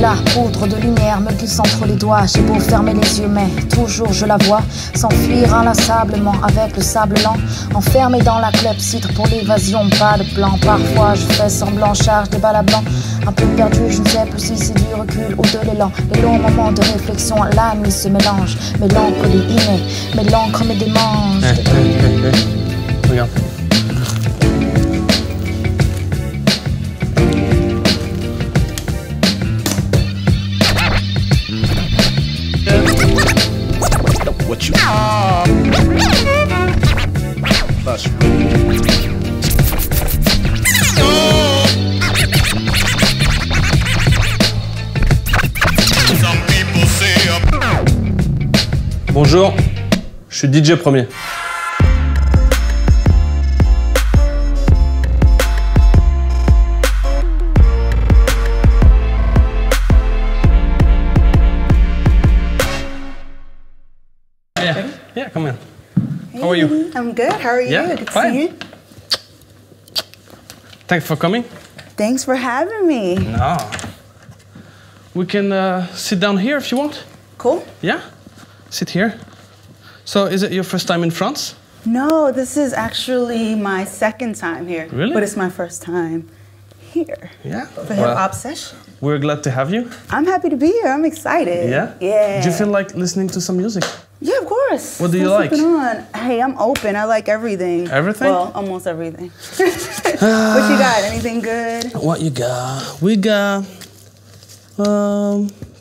la poudre de lumière me glisse entre les doigts. J'ai beau fermer les yeux, mais toujours je la vois s'enfuir inlassablement avec le sable lent. Enfermé dans la clepsydre pour l'évasion, pas de plan. Parfois je fais semblant, charge des balles à blanc. Un peu perdu, je ne sais plus si c'est du recul ou de l'élan. Les longs moments de réflexion, la nuit se mélange. Mélancolie innée, mais l'encre me démange. Regarde. What you Bonjour, je suis DJ premier. Yeah, come in. Hey, How are you? I'm good. How are you? Yeah, Good to fine. see you. Thanks for coming. Thanks for having me. No. We can sit down here if you want. Cool. Yeah? Sit here. So, is it your first time in France? No, this is actually my second time here. Really? But it's my first time here. Yeah. For HIP OPsession. We're glad to have you. I'm happy to be here. I'm excited. Yeah? Yeah. Do you feel like listening to some music? Yeah, of course. What do you What's like? going on? Hey, I'm open. I like everything. Everything? Well, almost everything. What you got? Anything good? What you got? We got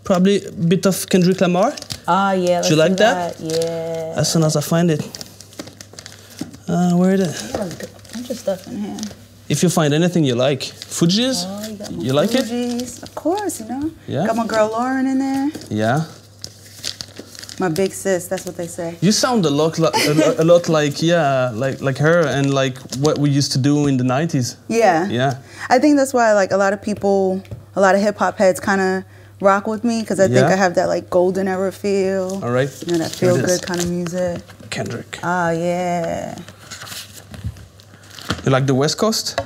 probably a bit of Kendrick Lamar. Oh, yeah. Let's Do you like do that? Yeah. As soon as I find it. Where is it? Got a bunch of stuff in here. If you find anything you like. Fugees? Oh, you got my You like it? Fugees. Of course, you know. Yeah? Got my girl Lauren in there. Yeah. My big sis, that's what they say. You sound a lot like, yeah, like her and like what we used to do in the 90s. Yeah. Yeah. I think that's why like a lot of people, a lot of hip hop heads kind of rock with me because I think I have that like golden era feel. All right. You know, that feel good kind of music. Kendrick. Oh, yeah. You like the West Coast?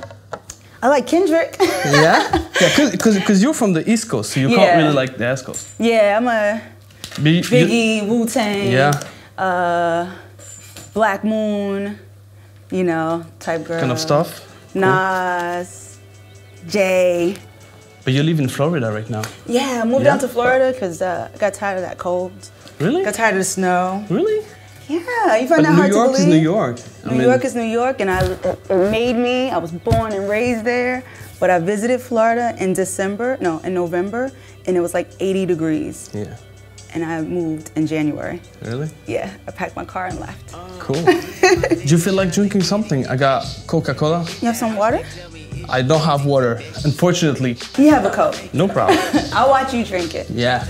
I like Kendrick. Yeah? Yeah, because you're from the East Coast, so you can't really like the West Coast. Yeah, I'm a Biggie, Wu-Tang, Black Moon, you know, type girl. Kind of stuff? Nas, Jay. But you live in Florida right now. Yeah, I moved down to Florida because I got tired of that cold. Really? Got tired of the snow. Really? Yeah, you find that hard to believe? New York is New York. New York is New York, and it made me. I was born and raised there, but I visited Florida in November, and it was like 80 degrees. Yeah. And I moved in January. Really? Yeah, I packed my car and left. Cool. Do you feel like drinking something? I got Coca-Cola. You have some water? I don't have water, unfortunately. You have a Coke. No problem. I'll watch you drink it. Yeah.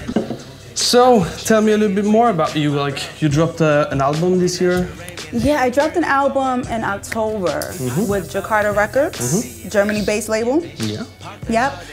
So, tell me a little bit more about you. Like, you dropped an album this year? Yeah, I dropped an album in October with Jakarta Records, Germany-based label. Yeah. Yep.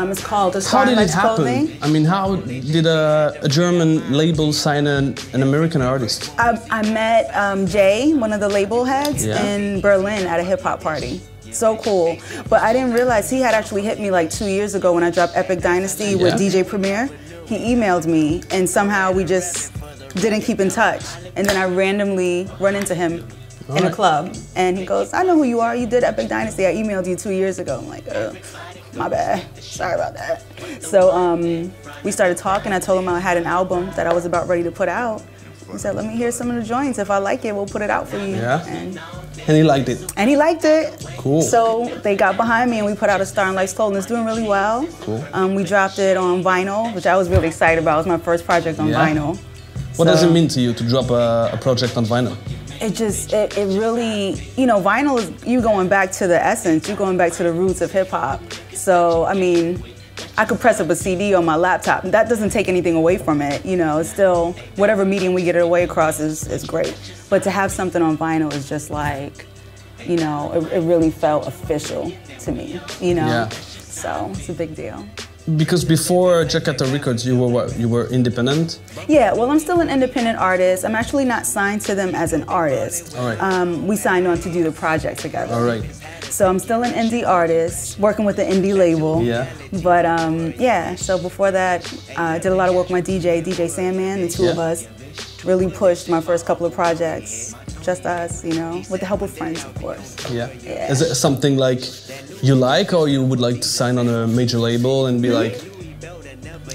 It's called The How did it happen? Clothing. I mean, how did a German label sign an American artist? I met Jay, one of the label heads, in Berlin at a hip-hop party. So cool. But I didn't realize he had actually hit me like 2 years ago when I dropped Epic Dynasty with DJ Premier. He emailed me, and somehow we just didn't keep in touch. And then I randomly run into him in a club, and he goes, I know who you are. You did Epic Dynasty. I emailed you 2 years ago. I'm like, my bad. Sorry about that. So we started talking. I told him I had an album that I was about ready to put out. He said, let me hear some of the joints. If I like it, we'll put it out for you. Yeah. And he liked it. And he liked it. Cool. So they got behind me and we put out A Star in Life's Clothing. It's doing really well. Cool. We dropped it on vinyl, which I was really excited about. It was my first project on vinyl. What does it mean to you to drop a project on vinyl? It really, you know, vinyl is you going back to the essence, you going back to the roots of hip hop. So, I mean, I could press up a CD on my laptop. That doesn't take anything away from it. You know, it's still, whatever medium we get it away across is great. But to have something on vinyl is just like, you know, it really felt official to me, you know? Yeah. So it's a big deal. Because before Jakarta Records, you were what? You were independent? Yeah, well, I'm still an independent artist. I'm actually not signed to them as an artist. All right. We signed on to do the project together. All right. So I'm still an indie artist, working with the indie label. Yeah. But yeah, so before that, I did a lot of work with my DJ Sandman, the two of us. Really pushed my first couple of projects, just us, you know, with the help of friends, of course. Yeah. Is it something like you like, or you would like to sign on a major label and be like?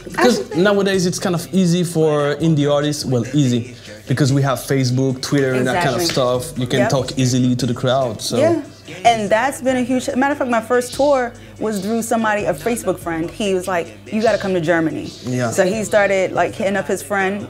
Because nowadays it's kind of easy for indie artists. Well, easy, because we have Facebook, Twitter, and that kind of stuff. You can talk easily to the crowd. So. Yeah. And that's been a huge, matter of fact, my first tour was through somebody, a Facebook friend. He was like, you gotta come to Germany. Yeah. So he started like hitting up his friend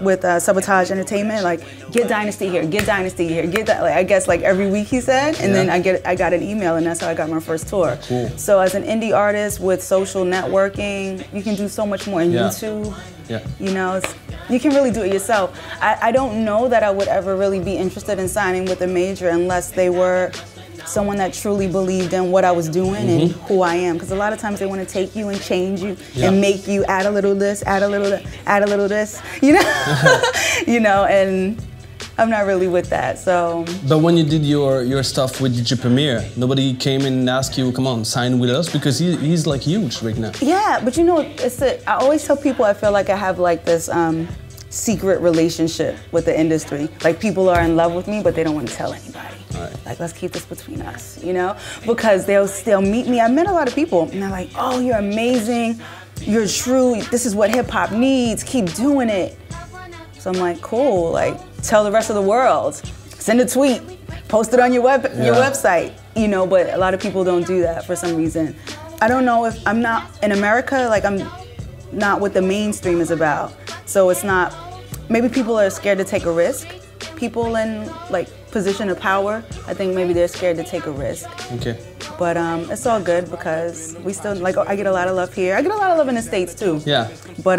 with Sabotage Entertainment, like, get Dynasty here, get Dynasty here, get that, like, I guess like every week he said, and then I got an email, and that's how I got my first tour. Cool. So as an indie artist with social networking, you can do so much more. And YouTube, you know, you can really do it yourself. I don't know that I would ever really be interested in signing with a major unless they were someone that truly believed in what I was doing and who I am. Because a lot of times they want to take you and change you and make you add a little this, add a little that, add a little this, you know? You know, and I'm not really with that, so. But when you did your stuff with DJ Premier, nobody came in and asked you, come on, sign with us? Because he's like huge right now. Yeah, but you know, I always tell people I feel like I have like this secret relationship with the industry. Like, people are in love with me, but they don't want to tell anybody. Right. Like, let's keep this between us, you know? Because they'll meet me. I met a lot of people, and they're like, oh, you're amazing, you're true, this is what hip hop needs, keep doing it. So I'm like, cool, like, tell the rest of the world, send a tweet, post it on your website, you know, but a lot of people don't do that for some reason. I don't know if I'm not, in America, like, I'm not what the mainstream is about. So it's not, maybe people are scared to take a risk. People in like position of power, I think maybe they're scared to take a risk. Okay. But it's all good because we still, like, I get a lot of love here. I get a lot of love in the States too. Yeah. But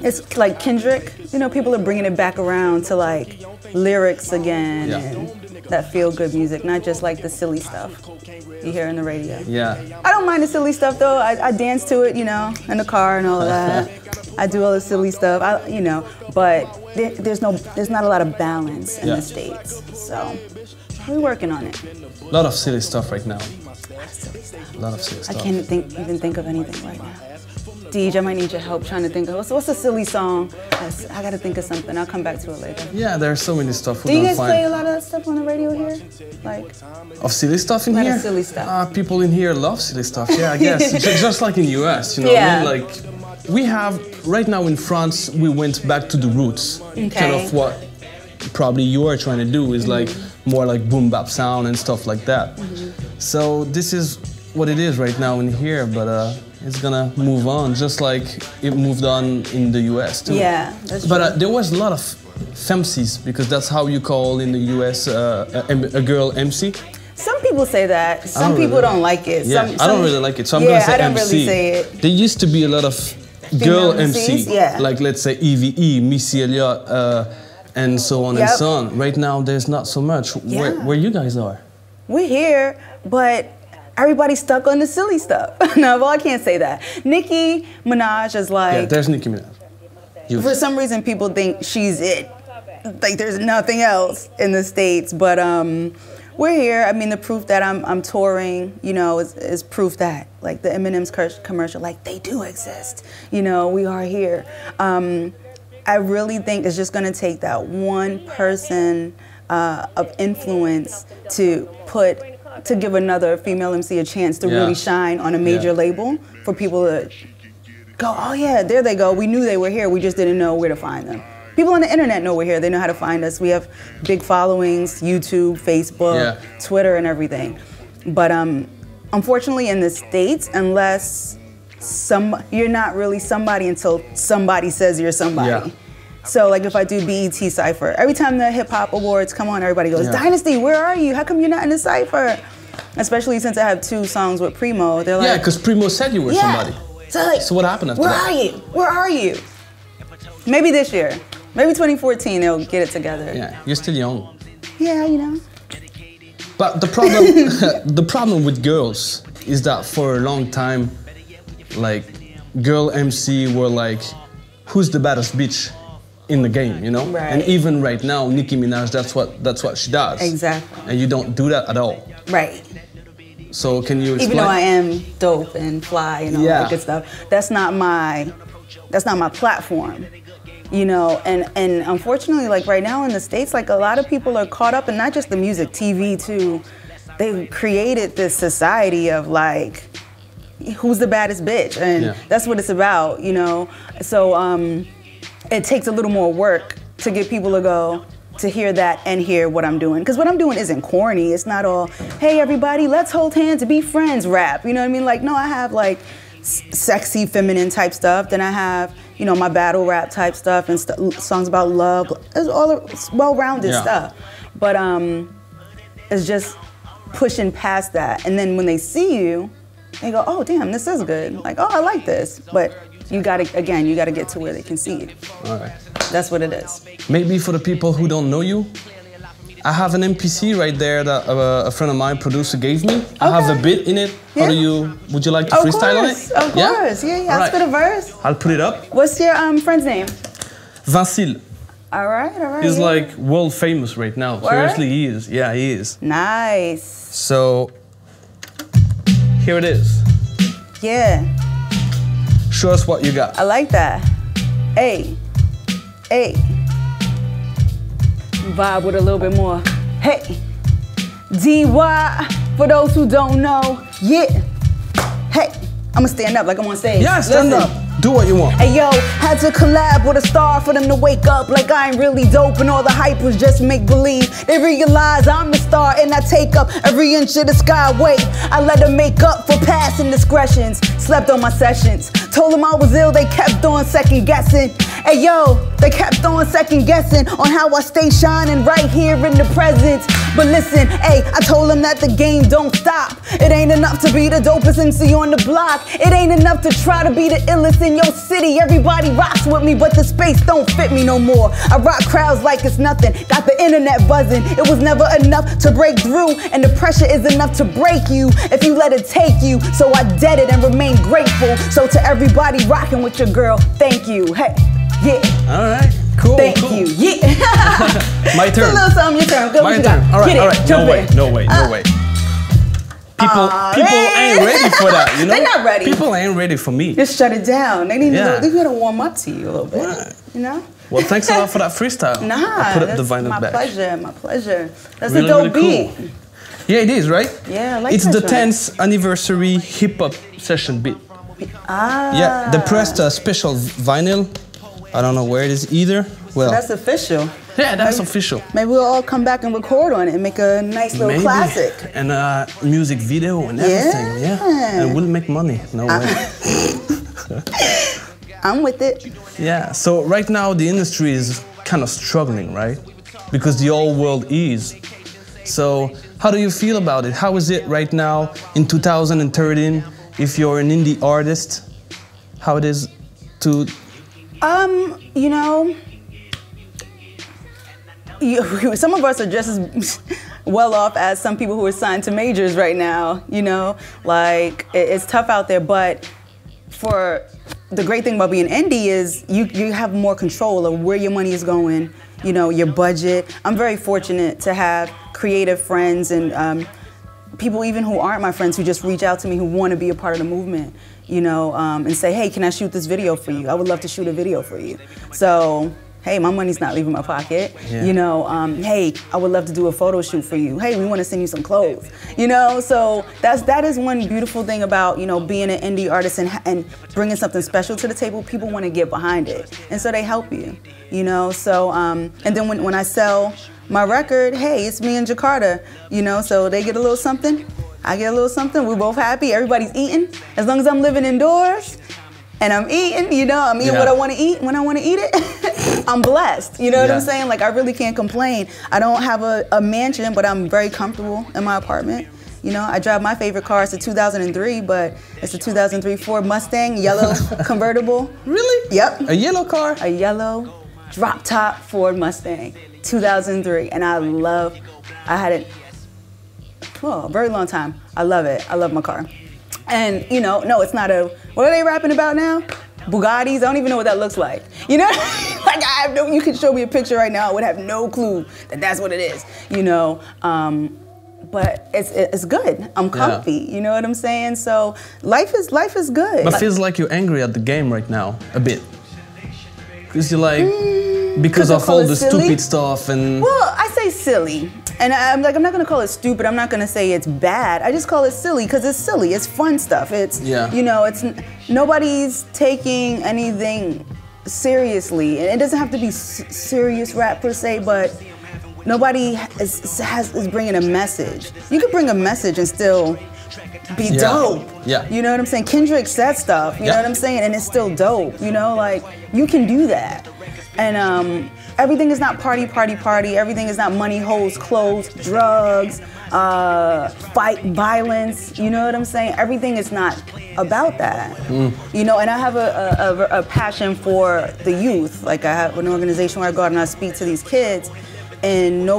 it's like Kendrick, you know, people are bringing it back around to like lyrics again and that feel-good music, not just like the silly stuff you hear in the radio. Yeah. I don't mind the silly stuff though. I dance to it, you know, in the car and all of that. I do all the silly stuff, you know, but there's not a lot of balance in the States, so we're working on it. A lot of silly stuff right now. A lot of silly stuff. I can't even think of anything right now. Deej, I might need your help trying to think of what's a silly song. I gotta think of something. I'll come back to it later. Yeah, there's so many stuff. Do you guys play a lot of that stuff on the radio here? Like of silly stuff in here? A lot of silly stuff. People in here love silly stuff. Yeah, I guess just like in the US, you know. Yeah. What I mean? Like we have right now in France, we went back to the roots. Okay. Kind of what probably you are trying to do is like more like boom bap sound and stuff like that. So this is what it is right now in here, but it's gonna move on, just like it moved on in the US too. Yeah, that's true. But there was a lot of femcies, because that's how you call in the US a girl MC. Some people say that. Some people don't like it. Yeah, I don't really like it, so I'm gonna say MC. I don't really say it. There used to be a lot of girl MCs, like let's say EVE, Missy Elliott, and so on and so on. Right now, there's not so much. Where you guys are? We're here, but everybody's stuck on the silly stuff. No, well, I can't say that. Nicki Minaj is like... Yeah, there's Nicki Minaj. For some reason, people think she's it. Like, there's nothing else in the States. But we're here. I mean, the proof that I'm touring, you know, is proof that, like, the Eminem's commercial, like, they do exist. You know, we are here. I really think it's just going to take that one person of influence to give another female MC a chance to really shine on a major label, for people to go, oh yeah, there they go. We knew they were here. We just didn't know where to find them. People on the internet know we're here. They know how to find us. We have big followings, YouTube, Facebook, Twitter, and everything. But unfortunately in the States, unless you're not really somebody until somebody says you're somebody. Yeah. So like if I do BET Cypher, every time the Hip Hop Awards come on, everybody goes, Dynasty, where are you? How come you're not in the Cypher? Especially since I have 2 songs with Primo. They're like, yeah, because Primo said you were somebody. So, like, so what happened after that? Where are you? Where are you? Maybe this year. Maybe 2014 they'll get it together. Yeah, you're still young. Yeah, you know. But the problem, the problem with girls is that for a long time, like, girl MC were like, who's the baddest bitch in the game, you know? Right. And even right now, Nicki Minaj, that's what she does. Exactly. And you don't do that at all. Right. So can you explain? Even though I am dope and fly and all that good stuff, that's not my platform. You know, and unfortunately, like right now in the States, like a lot of people are caught up in not just the music, TV too. They've created this society of like, who's the baddest bitch? And that's what it's about, you know? So it takes a little more work to get people to go, to hear that and hear what I'm doing. Because what I'm doing isn't corny. It's not all, hey everybody, let's hold hands and be friends rap. You know what I mean? Like, no, I have like sexy, feminine type stuff. Then I have, you know, my battle rap type stuff and songs about love. It's all well-rounded stuff. But it's just pushing past that. And then when they see you, they go, oh, damn, this is good. Like, oh, I like this. But you gotta get to where they can see you. All right. That's what it is. Maybe for the people who don't know you, I have an MPC right there that a friend of mine, producer, gave me. I have a bit in it. Yeah. Would you like to freestyle on it? Of course, yeah. I'll spit a verse. I'll put it up. What's your friend's name? Vincil. All right. He's like world famous right now. Word? Seriously, he is. Yeah, he is. Nice. So, here it is. Yeah. Show us what you got. I like that. Hey. Vibe with a little bit more. Hey. DY, for those who don't know. Yeah. Hey. I'ma stand up like I'm on stage. Yeah, stand up. Do what you want. Hey yo, had to collab with a star for them to wake up like I ain't really dope and all the hype was just make believe. They realize I'm the star and I take up every inch of the skyway. I let them make up for past indiscretions. Slept on my sessions. Told them I was ill, they kept on second guessing. Hey yo, they kept on second guessing on how I stay shining right here in the present. But listen, hey, I told them that the game don't stop. It ain't enough to be the dopest MC on the block. It ain't enough to try to be the illest in your city. Everybody rocks with me, but the space don't fit me no more. I rock crowds like it's nothing. Got the internet buzzing. It was never enough to break through, and the pressure is enough to break you if you let it take you. So I did it and remain grateful. So to everybody rocking with your girl, thank you. Hey, yeah. All right. Cool. Thank you. Yeah. My turn. A little something, your turn. Go. My turn. All right. Jump in. No way. People ain't ready for that, you know? They're not ready. People ain't ready for me. Just shut it down. They need to. They gotta warm up to you a little bit. Right. You know? Well, thanks a lot for that freestyle. Nah, I put up the vinyl my back. My pleasure. That's really, a dope really beat. Cool. Yeah, it is, right? Yeah, I like it's that the joint. 10th anniversary hip opsession beat. Ah. Yeah, they pressed a special vinyl. I don't know where it is either. Well, so that's official. Yeah, that's official. Maybe we'll all come back and record on it and make a nice little classic. And a music video and everything, yeah. And we'll make money, no way. I'm with it. Yeah, so right now the industry is kind of struggling, right? Because the whole world is. So how do you feel about it? How is it right now in 2013 if you're an indie artist? How it is to... You know, some of us are just as well off as some people who are signed to majors right now, you know? Like, it's tough out there, but for the great thing about being indie is you have more control of where your money is going, you know, your budget. I'm very fortunate to have creative friends and people even who aren't my friends who just reach out to me who want to be a part of the movement, you know, and say, hey, can I shoot this video for you? I would love to shoot a video for you. So, hey, my money's not leaving my pocket. Yeah. You know, hey, I would love to do a photo shoot for you. Hey, we want to send you some clothes. You know, so that is one beautiful thing about, you know, being an indie artist and bringing something special to the table. People want to get behind it, and so they help you. You know, so and then when I sell my record, hey, it's me in Jakarta. You know, so they get a little something, I get a little something. We're both happy. Everybody's eating. As long as I'm living indoors. And I'm eating, you know, I'm eating what I want to eat when I want to eat it. I'm blessed, you know what I'm saying? Like, I really can't complain. I don't have a mansion, but I'm very comfortable in my apartment. You know, I drive my favorite car. It's a 2003, but it's a 2003 Ford Mustang, yellow convertible. Really? Yep. A yellow car? A yellow drop-top Ford Mustang, 2003. And I had it for a very long time. I love it. I love my car. And, you know, no, it's not what are they rapping about now? Bugattis? I don't even know what that looks like. You know? Like I have no. You could show me a picture right now, I would have no clue that that's what it is. You know. But it's good. I'm comfy. Yeah. You know what I'm saying? So life is good. But feels like you're angry at the game right now a bit. Because you're like because of all the stupid stuff and. Well, I say silly, and I'm not gonna call it stupid. I'm not gonna say it's bad. I just call it silly because it's silly. It's fun stuff. It's you know, it's nobody's taking anything seriously, and it doesn't have to be serious rap per se, but. Nobody is bringing a message. You could bring a message and still be dope. Yeah. You know what I'm saying? Kendrick said stuff, you know what I'm saying? And it's still dope, you know? Like, you can do that. And everything is not party. Everything is not money, hoes, clothes, drugs, fight, violence. You know what I'm saying? Everything is not about that. You know, and I have a passion for the youth. Like, I have an organization where I go out and I speak to these kids. And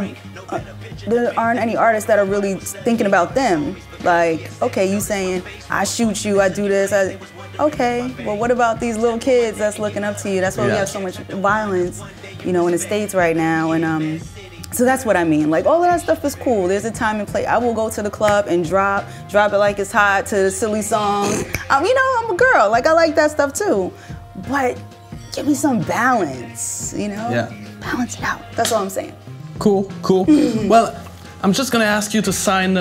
there aren't any artists that are really thinking about them. Like, okay, you saying, I shoot you, I do this. Okay, well, what about these little kids that's looking up to you? That's why we have so much violence, you know, in the States right now. And so that's what I mean. Like, all of that stuff is cool. There's a time and place. I will go to the club and drop it like it's hot to the silly songs. You know, I'm a girl. Like, I like that stuff too. But give me some balance, you know? Yeah. Balance it out. That's all I'm saying. Cool. Well, I'm just gonna ask you to sign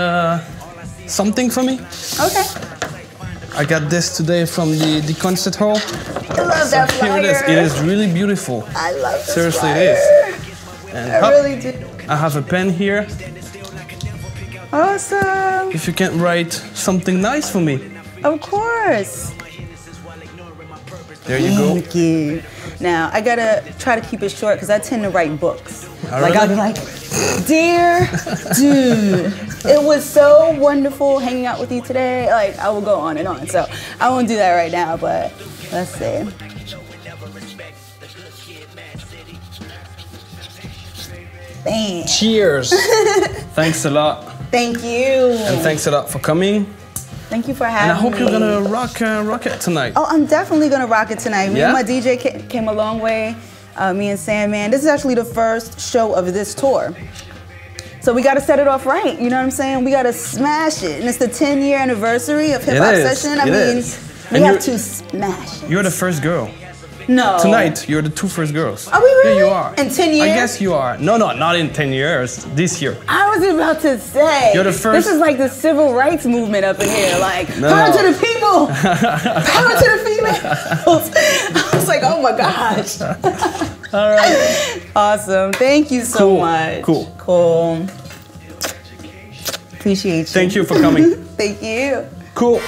something for me. Okay. I got this today from the concert hall. I love that flyer. Here it is. It is really beautiful. I love this Seriously, flyer. it is. And I really do. I have a pen here. Awesome. If you can write something nice for me. Of course. There you go. Thank you. Now, I gotta try to keep it short because I tend to write books. Like, I'll be like, dear dude, it was so wonderful hanging out with you today. Like, I will go on and on. So I won't do that right now, but let's see. Bam. Cheers. Thanks a lot. Thank you. And thanks a lot for coming. Thank you for having me. And I hope you're gonna rock it tonight. Oh, I'm definitely gonna rock it tonight. Me and my DJ came a long way. Me and Sandman. This is actually the first show of this tour. So we gotta set it off right, you know what I'm saying? We gotta smash it. And it's the 10-year anniversary of Hip Opsession. I mean, we have to smash it. You're the first girl. No. Tonight, you're the 2 first girls. Are we really? Yeah, you are. In 10 years? I guess you are. No, not in 10 years. This year. I was about to say. You're the first. This is like the civil rights movement up in here. Like, power to the people. Power to the females. I was like, oh my gosh. All right. Awesome. Thank you so much. Cool. Appreciate you. Thank you for coming. Thank you. Cool.